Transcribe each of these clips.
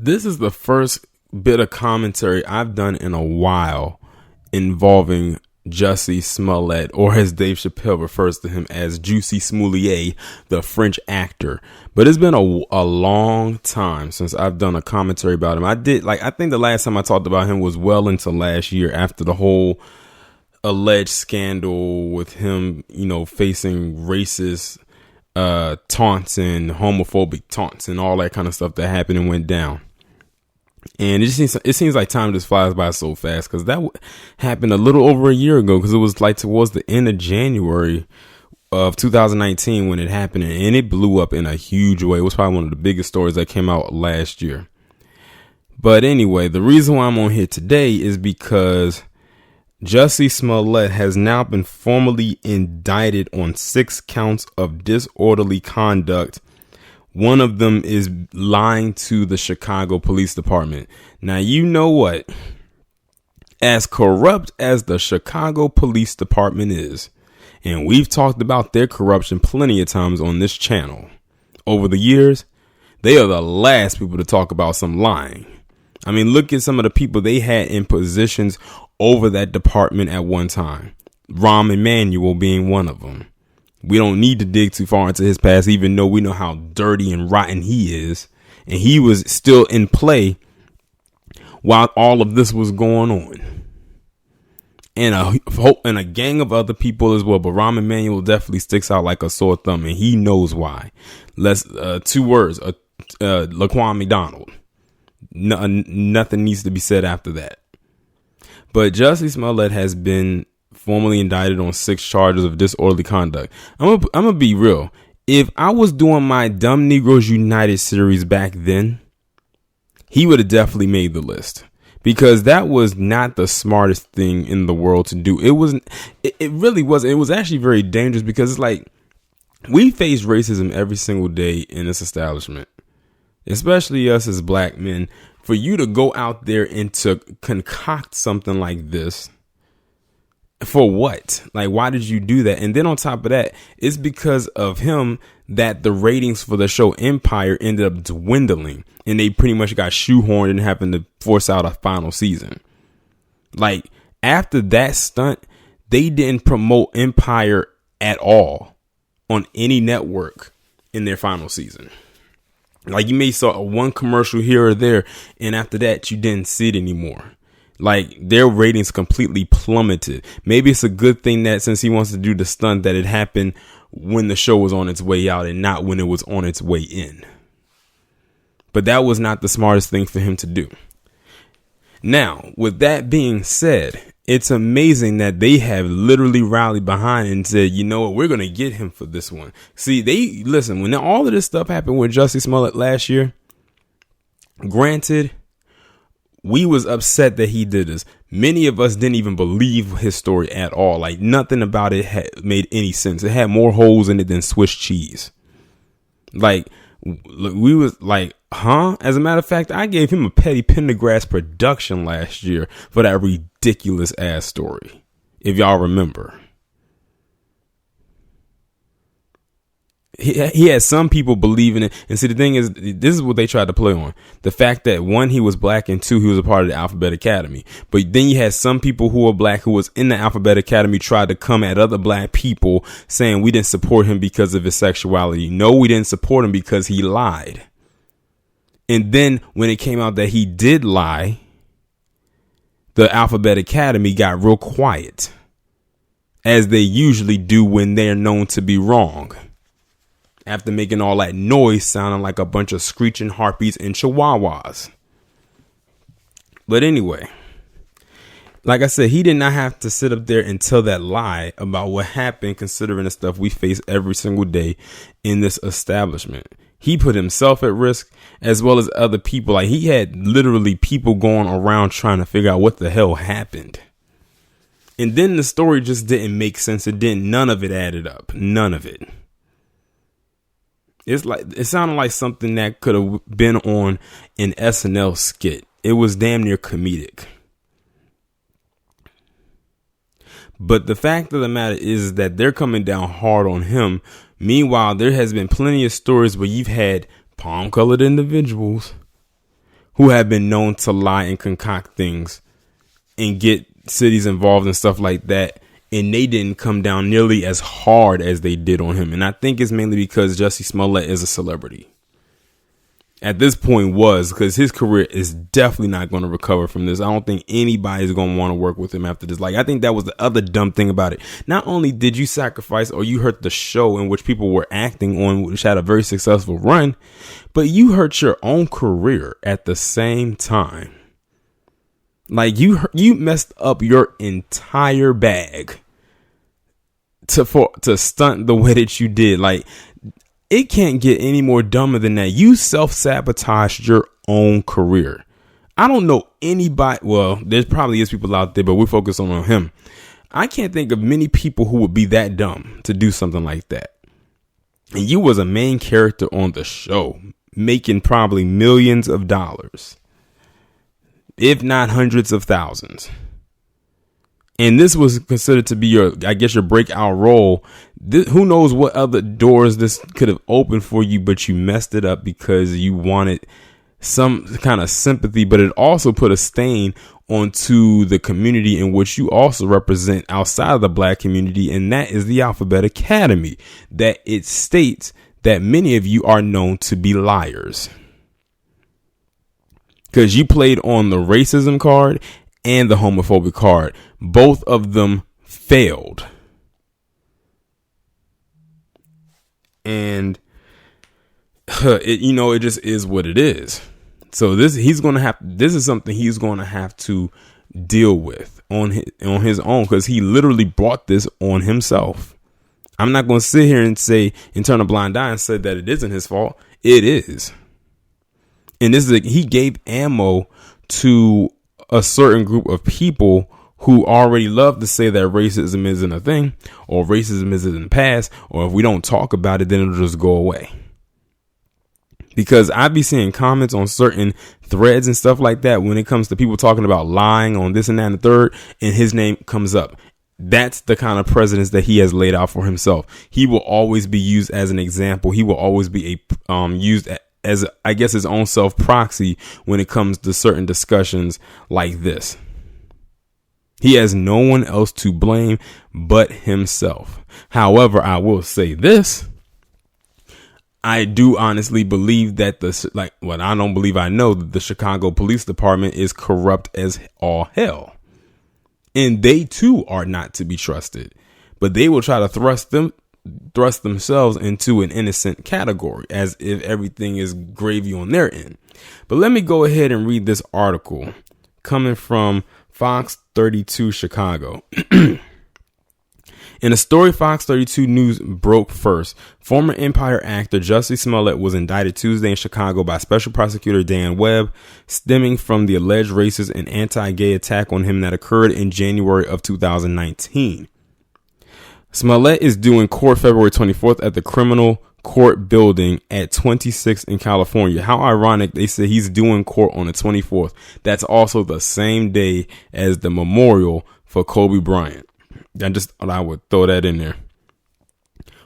This is the first bit of commentary I've done in a while involving Jussie Smollett, or as Dave Chappelle refers to him as Jussie Smollett, the French actor. But it's been a long time since I've done a commentary about him. I think the last time I talked about him was well into last year after the whole alleged scandal with him, facing racist taunts and homophobic taunts and all that kind of stuff that happened and went down. And it seems like time just flies by so fast, because that happened a little over a year ago, because it was like towards the end of January of 2019 when it happened, and it blew up in a huge way. It was probably one of the biggest stories that came out last year. But anyway, the reason why I'm on here today is because Jussie Smollett has now been formally indicted on 6 counts of disorderly conduct. One of them is lying to the Chicago Police Department. Now, you know what? As corrupt as the Chicago Police Department is, and we've talked about their corruption plenty of times on this channel over the years, they are the last people to talk about some lying. I mean, look at some of the people they had in positions over that department at one time. Rahm Emanuel being one of them. We don't need to dig too far into his past, even though we know how dirty and rotten he is. And he was still in play while all of this was going on. And a gang of other people as well. But Rahm Emanuel definitely sticks out like a sore thumb, and he knows why. 2 words, Laquan McDonald. Nothing needs to be said after that. But Jussie Smollett has been formally indicted on 6 charges of disorderly conduct. I'm gonna be real. If I was doing my Dumb Negroes United series back then, he would have definitely made the list, because that was not the smartest thing in the world to do. It really wasn't. It was actually very dangerous, because it's like, we face racism every single day in this establishment, especially us as black men. For you to go out there and to concoct something like this, for what? Like, why did you do that? And then on top of that, it's because of him that the ratings for the show Empire ended up dwindling, and they pretty much got shoehorned and having to force out a final season. Like, after that stunt, they didn't promote Empire at all on any network in their final season. Like, you may saw one commercial here or there, and after that, you didn't see it anymore. Like, their ratings completely plummeted. Maybe it's a good thing that, since he wants to do the stunt, that it happened when the show was on its way out and not when it was on its way in. But that was not the smartest thing for him to do. Now, with that being said, it's amazing that they have literally rallied behind and said, you know what, we're going to get him for this one. See, when all of this stuff happened with Jussie Smollett last year, granted, we was upset that he did this. Many of us didn't even believe his story at all. Like, nothing about it made any sense. It had more holes in it than Swiss cheese. Like, we was like, huh? As a matter of fact, I gave him a Petty Pendergrass production last year for that ridiculous ass story, if y'all remember. He had some people believing it. And see, the thing is, this is what they tried to play on. The fact that 1, he was black, and 2, he was a part of the Alphabet Academy. But then you had some people who were black who was in the Alphabet Academy tried to come at other black people saying we didn't support him because of his sexuality. No, we didn't support him because he lied. And then when it came out that he did lie, the Alphabet Academy got real quiet, as they usually do when they're known to be wrong. After making all that noise sounding like a bunch of screeching harpies and chihuahuas. But anyway, like I said, he did not have to sit up there and tell that lie about what happened, considering the stuff we face every single day in this establishment. He put himself at risk as well as other people. Like, he had literally people going around trying to figure out what the hell happened. And then the story just didn't make sense. None of it added up. None of it. It sounded like something that could have been on an SNL skit. It was damn near comedic. But the fact of the matter is that they're coming down hard on him. Meanwhile, there has been plenty of stories where you've had palm-colored individuals who have been known to lie and concoct things and get cities involved and stuff like that. And they didn't come down nearly as hard as they did on him. And I think it's mainly because Jussie Smollett is a celebrity. At this point because his career is definitely not going to recover from this. I don't think anybody's going to want to work with him after this. Like, I think that was the other dumb thing about it. Not only did you sacrifice or you hurt the show in which people were acting on, which had a very successful run, but you hurt your own career at the same time. Like, you messed up your entire bag to stunt the way that you did. Like, it can't get any more dumber than that. You self-sabotaged your own career. I don't know anybody. Well, there probably is people out there, but we're focused on him. I can't think of many people who would be that dumb to do something like that. And you was a main character on the show, making probably millions of dollars, if not hundreds of thousands. And this was considered to be your breakout role. Who knows what other doors this could have opened for you, but you messed it up because you wanted some kind of sympathy, but it also put a stain onto the community in which you also represent outside of the black community. And that is the Alphabet Academy, that it states that many of you are known to be liars because you played on the racism card and the homophobic card. Both of them failed. And it just is what it is. So this is something he's going to have to deal with on his own, because he literally brought this on himself. I'm not going to sit here and turn a blind eye and say that it isn't his fault. It is. And he gave ammo to a certain group of people who already love to say that racism isn't a thing, or racism isn't in the past, or if we don't talk about it, then it'll just go away. Because I be seeing comments on certain threads and stuff like that when it comes to people talking about lying on this and that and the third, and his name comes up. That's the kind of precedence that he has laid out for himself. He will always be used as an example. He will always be used as, I guess, his own self proxy when it comes to certain discussions like this. He has no one else to blame but himself. However, I will say this. I do honestly believe that I don't believe, I know that the Chicago Police Department is corrupt as all hell. And they too are not to be trusted. But they will try to thrust themselves into an innocent category as if everything is gravy on their end. But let me go ahead and read this article coming from Fox 32 Chicago. In a story Fox 32 News broke first, former Empire actor Jussie Smollett was indicted Tuesday in Chicago by Special Prosecutor Dan Webb, stemming from the alleged racist and anti-gay attack on him that occurred in January of 2019. Smollett is due in court February 24th at the Criminal Court Building at 26 in California. How ironic, they say he's due in court on the 24th. That's also the same day as the memorial for Kobe Bryant. I would throw that in there.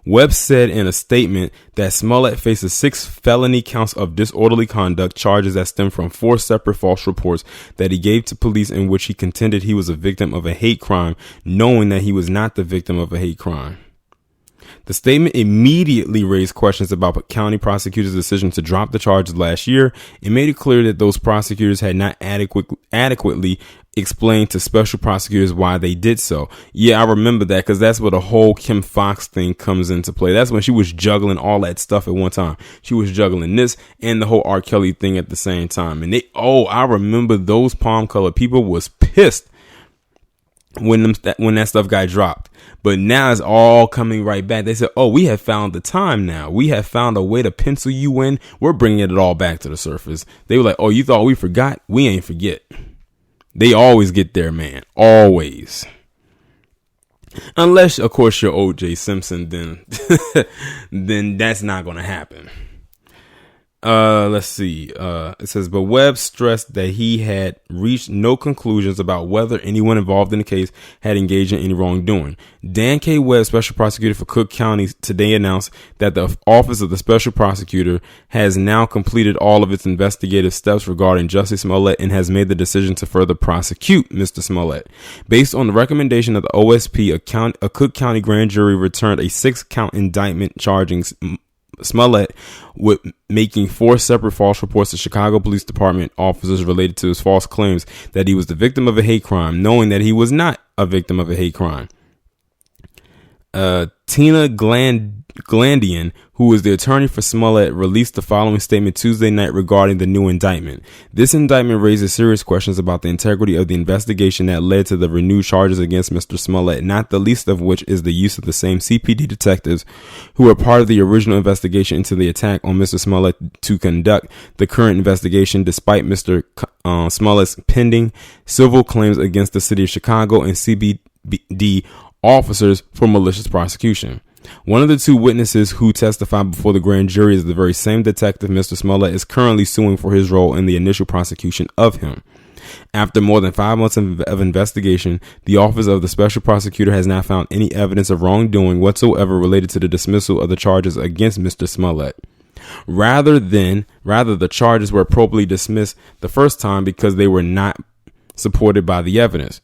Webb said in a statement that Smollett faces 6 felony counts of disorderly conduct, charges that stem from 4 separate false reports that he gave to police in which he contended he was a victim of a hate crime, knowing that he was not the victim of a hate crime. The statement immediately raised questions about county prosecutors' decision to drop the charges last year and made it clear that those prosecutors had not adequately explained to special prosecutors why they did so. Yeah, I remember that, because that's where the whole Kim Fox thing comes into play. That's when she was juggling all that stuff at one time. She was juggling this and the whole R. Kelly thing at the same time. And I remember those palm colored people was pissed when that stuff got dropped. But now it's all coming right back. They said, we have found the time now. We have found a way to pencil you in. We're bringing it all back to the surface. They were like, you thought we forgot? We ain't forget. They always get there, man. Always. Unless, of course, you're O.J. Simpson, then that's not going to happen. Let's see. It says, but Webb stressed that he had reached no conclusions about whether anyone involved in the case had engaged in any wrongdoing. Dan K. Webb, special prosecutor for Cook County, today announced that the office of the special prosecutor has now completed all of its investigative steps regarding Jussie Smollett and has made the decision to further prosecute Mr. Smollett. Based on the recommendation of the OSP, a Cook County grand jury returned a 6-count indictment charging Smollett with making 4 separate false reports to Chicago Police Department officers related to his false claims that he was the victim of a hate crime, knowing that he was not a victim of a hate crime. Tina Glandian, who is the attorney for Smollett, released the following statement Tuesday night regarding the new indictment. This indictment raises serious questions about the integrity of the investigation that led to the renewed charges against Mr. Smollett, not the least of which is the use of the same CPD detectives who were part of the original investigation into the attack on Mr. Smollett to conduct the current investigation, despite Mr. Smollett's pending civil claims against the city of Chicago and CBD officers for malicious prosecution. One of the 2 witnesses who testified before the grand jury is the very same detective Mr. Smollett is currently suing for his role in the initial prosecution of him. After more than 5 months of investigation, the office of the special prosecutor has not found any evidence of wrongdoing whatsoever related to the dismissal of the charges against Mr. Smollett. Rather, the charges were appropriately dismissed the first time because they were not supported by the evidence.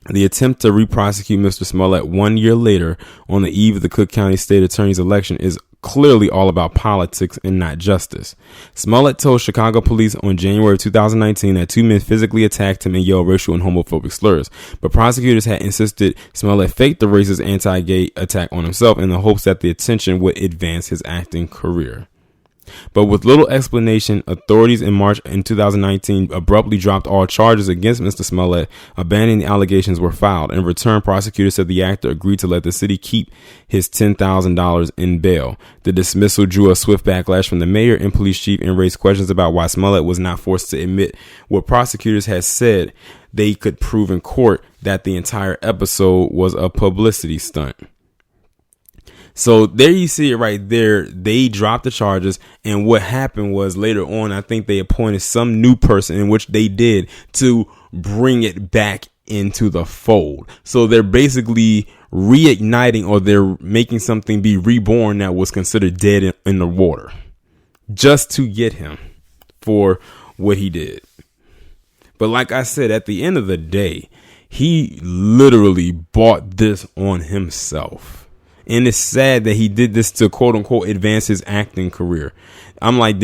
The attempt to re-prosecute Mr. Smollett 1 year later on the eve of the Cook County State Attorney's election is clearly all about politics and not justice. Smollett told Chicago police on January 2019 that 2 men physically attacked him and yelled racial and homophobic slurs, but prosecutors had insisted Smollett faked the racist anti-gay attack on himself in the hopes that the attention would advance his acting career. But with little explanation, authorities in March 2019 abruptly dropped all charges against Mr. Smollett, abandoning the allegations were filed. In return, prosecutors said the actor agreed to let the city keep his $10,000 in bail. The dismissal drew a swift backlash from the mayor and police chief and raised questions about why Smollett was not forced to admit what prosecutors had said they could prove in court, that the entire episode was a publicity stunt. So there you see it right there. They dropped the charges. And what happened was later on, I think they appointed some new person, in which they did, to bring it back into the fold. So they're basically reigniting, or they're making something be reborn that was considered dead in the water, just to get him for what he did. But like I said, at the end of the day, he literally bought this on himself. And it's sad that he did this to, quote unquote, advance his acting career. I'm like,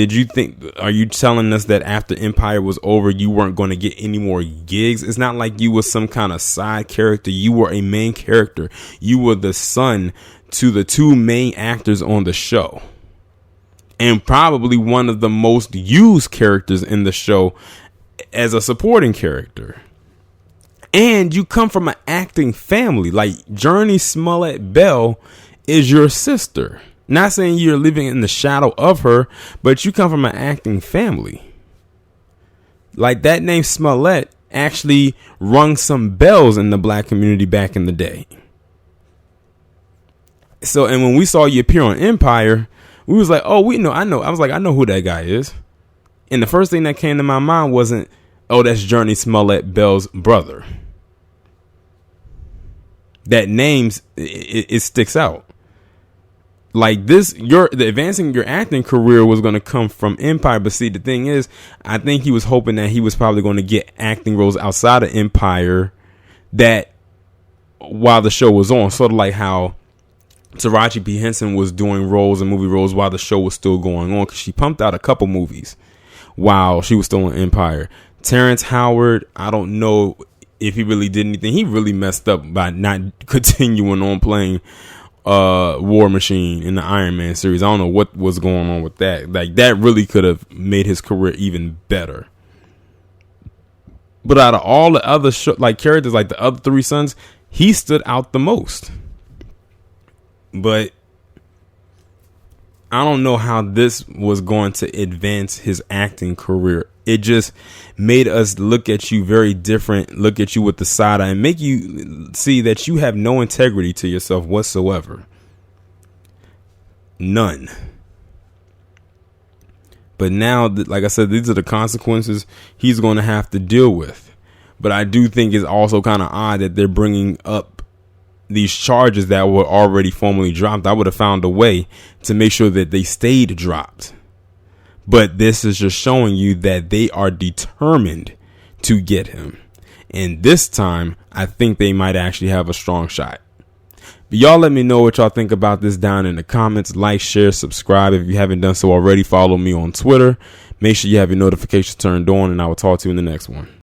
are you telling us that after Empire was over, you weren't going to get any more gigs? It's not like you were some kind of side character. You were a main character. You were the son to the 2 main actors on the show, and probably one of the most used characters in the show as a supporting character. And you come from an acting family. Like, Journey Smollett Bell is your sister. Not saying you're living in the shadow of her, but you come from an acting family. Like, that name Smollett actually rung some bells in the black community back in the day. So, and when we saw you appear on Empire, we was like, oh, I know. I was like, I know who that guy is. And the first thing that came to my mind wasn't, oh, that's Journey Smollett Bell's brother. That names, it sticks out. Like this, the advancing your acting career was going to come from Empire. But see, the thing is, I think he was hoping that he was probably going to get acting roles outside of Empire that while the show was on, sort of like how Taraji P. Henson was doing roles and movie roles while the show was still going on, because she pumped out a couple movies while she was still on Empire. Terrence Howard, I don't know if he really did anything. He really messed up by not continuing on playing War Machine in the Iron Man series. I don't know what was going on with that. Like, that really could have made his career even better. But out of all the other characters, like the other 3 sons, he stood out the most. But I don't know how this was going to advance his acting career. It just made us look at you very different, look at you with the side eye, and make you see that you have no integrity to yourself whatsoever. None. But now, like I said, these are the consequences he's going to have to deal with. But I do think it's also kind of odd that they're bringing up these charges that were already formally dropped. I would have found a way to make sure that they stayed dropped. But this is just showing you that they are determined to get him. And this time, I think they might actually have a strong shot. But y'all let me know what y'all think about this down in the comments. Like, share, subscribe. If you haven't done so already, follow me on Twitter. Make sure you have your notifications turned on, and I will talk to you in the next one.